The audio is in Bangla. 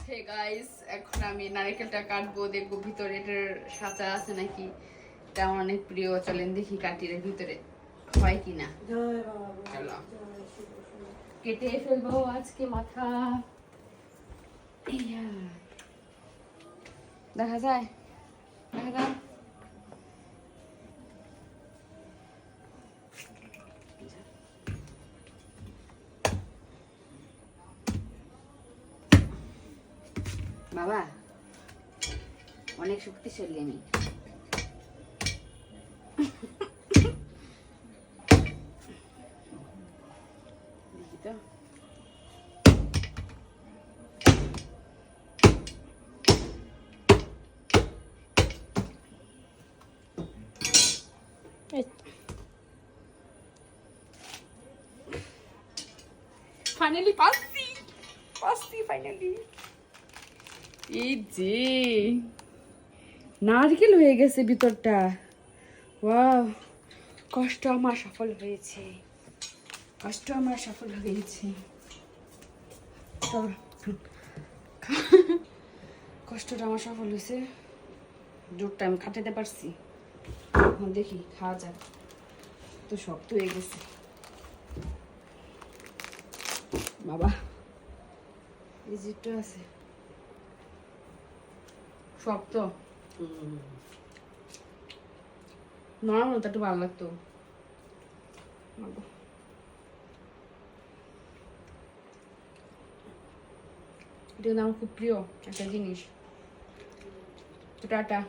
হে গাইস, এখন আমি নারকেলটা কাটবো, দেখবো ভিতরে এটার সাঁচা আছে নাকি। এটা আমার অনেক প্রিয়, চলেন দেখি কাটির ভিতরে হয় কিনা। চলো কেটে ফেলবো আজকে মাথা। ইয়া, দেখা যায়, দেখা যায়। বাবা অনেক শক্তিশালী আমি। দেখি তো, ফাইনালি পাচ্ছি, ফাইনালি। এই যে নারকেল হয়ে গেছে ভিতরটা। ওয়াও, কষ্ট আমার সফল হয়েছে, কষ্ট আমার সফল হয়েছে। কষ্টটা আমার সফল হয়েছে, জোরটা আমি কাটাতে পারছি। এখন দেখি খাওয়া যাক, তো শক্ত হয়ে গেছে বাবা। এই যেটা আছে শক্ত, নরম হতো একটু ভালো লাগতো। এটা আমার খুব প্রিয় একটা জিনিস। টাটা।